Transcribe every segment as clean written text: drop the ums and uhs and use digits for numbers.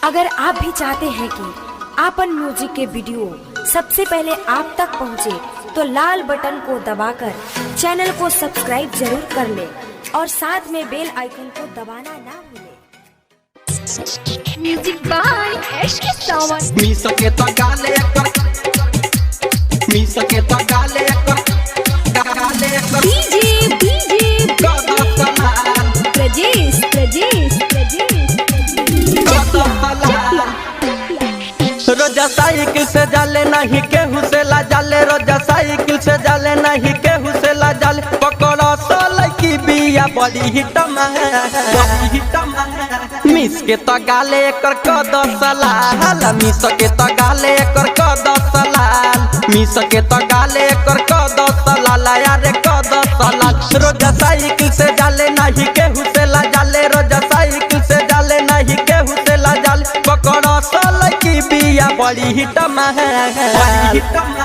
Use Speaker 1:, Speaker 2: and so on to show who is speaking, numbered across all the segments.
Speaker 1: अगर आप भी चाहते हैं कि आपन म्यूजिक के वीडियो सबसे पहले आप तक पहुंचे, तो लाल बटन को दबाकर चैनल को सब्सक्राइब जरूर कर ले और साथ में बेल आइकन को दबाना ना भूलें।
Speaker 2: म्यूजिक बाय एशके सावन।
Speaker 3: मी सके तो गाले कर, मी सके तो गाले कर, गाले कर।
Speaker 2: डीजे डीजे
Speaker 3: गाना सलाल,
Speaker 2: प्रजेश प्रजेश प्रजेश
Speaker 3: गाना सलाल। रोजा साइकिल से जाले नहीं केहू से ला जाले, रोजा साइकिल से जाले नहीं केहू से ला जाले। पकड़ो सोल की बिया बड़ी हिटमा, बड़ी हिटमा। मिस के तो गाले कर कदो सलाल, मिस के तो गाले कर कदो सलाल, मिस के तो गाले कर कदो सलाल, यारे कदो सलाल। रोजा साइकिल से जाले नहीं केहू से ला जाले, रोजा साइकिल से जाले नहीं केहू से ला जाले। पकड़ो सोल की बिया बड़ी हिटमा, बड़ी हिटमा।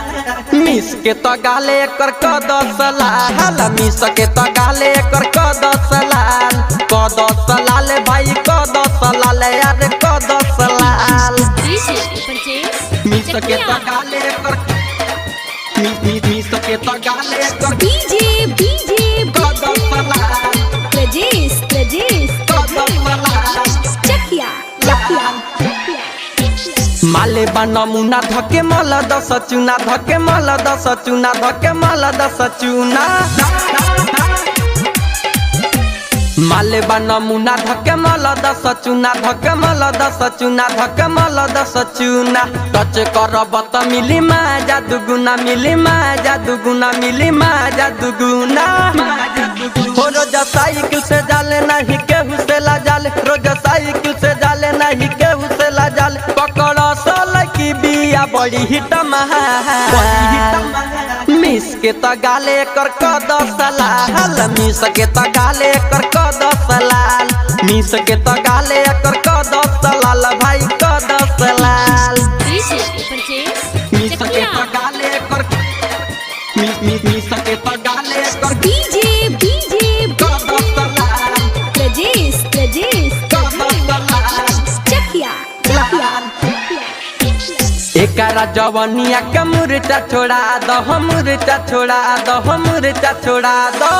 Speaker 3: मिस के तो गाले कर कदो सलाल, मिस के तो गाले कर कदो सलाल, कदो सलाल भाई कदो सलाल, यार कदो सलाल।
Speaker 2: डीजे प्रजेश
Speaker 3: मिस के तो गाले कर, मिस के तो गाले कर
Speaker 2: डीजे डीजे
Speaker 3: कदो सलाल,
Speaker 2: प्रजेश प्रजेश
Speaker 3: कदो सलाल।
Speaker 2: चकिया चकिया
Speaker 3: माले नमूना धके मल दस चूना, धके मल दस चूना, धके मल दस चूना। माले नमूना धके मल दस चूना, धके मल दस चूना, धके मल दस चूना। टच करब त मिली माजा दुगुना, मिली माजा दुगुना, मिली माजा दुगुना। हो रोजा साइकिल से जाले नहीं केहू से ला जाले, रोजा साइकिल से जाले नहीं केहू से ला जाले। पकड़ो सोल की बिया बड़ी हिटमा, मिस के तो गाले कर कदो सलाल, मिस के तो गाले कर कदो सलाल, मिस के तो गाले कर कदो सलाल भाई कदो सलाल।
Speaker 2: डीजे प्रजेश
Speaker 3: मिस के तो गाले कर, मिस के तो गाले कर
Speaker 2: डीजे डीजे
Speaker 3: कदो सलाल,
Speaker 2: प्रजेश प्रजेश
Speaker 3: कदो सलाल।
Speaker 2: चकिया चकिया
Speaker 3: एकरा जवनिया के मुर्चा छोड़ा दो, मुर्चा छोड़ा दो, मुर्चा छोड़ा दो।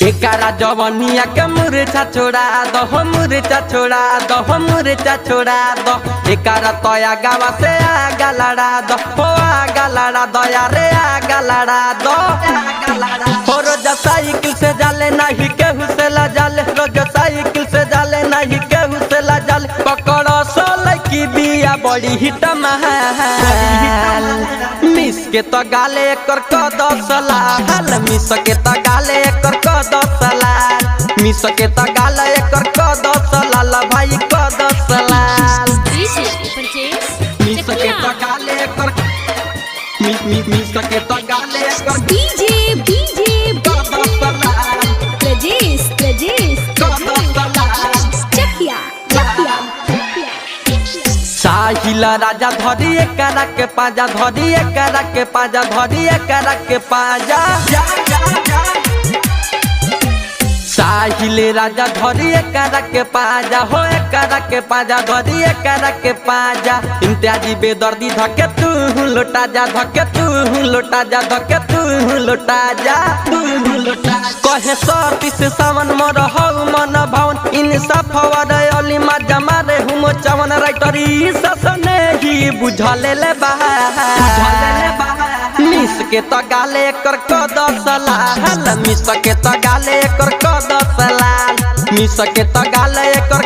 Speaker 3: एकरा जवनिया के मुर्चा छोड़ा दो, मुर्चा छोड़ा दो, मुर्चा छोड़ा दो। एकरा तोया गावा से आगा लड़ा दो, हो आगा लड़ा दो, यारे आगा लड़ा दो। हो रोजा साइकिल से जाले नहीं केहू से ला जाले, रोजा साइकिल से जाले नहीं केहू से ला जाले। पकड़ो सोल की बिया बड़ी हिटमा, मिस के तो गाले कर कदो सलाल, मिस के तो गाले कर कदो सलाल, मिस के तो गाले कर कदो सलाल भाई कदो सलाल।
Speaker 2: डीजे प्रजेश
Speaker 3: मिस के तो गाले कर, मिस के तो गाले कर
Speaker 2: डीजे डीजे
Speaker 3: कदो सलाल,
Speaker 2: प्रजेश प्रजेश
Speaker 3: कदो सलाल।
Speaker 2: चकिया चकिया
Speaker 3: साहिल राजा धरी एकरा के पाजा, धरी एकरा के पाजा, धरी एकरा के पाजा। साहिल राजा धरी एकरा के पाजा, हो एकरा के पाजा, धरी एकरा के पाजा। इम्तियाजी बेदर्दी धके तू लोटा जा, धके तू लोटा जा, धके तू लोटा जा, तू लोटा। कहे सती से सावन मोर हौ मन भावन, इंसाफ वार अली मा जमा रे हुमो चवन। राइटरी ससने ही बुझले ले बहा, बुझले ले बहा। मिस के तो गाले कर कदो सलाल, मिस के तो गाले कर कदो सलाल, मिस के तो गाले कर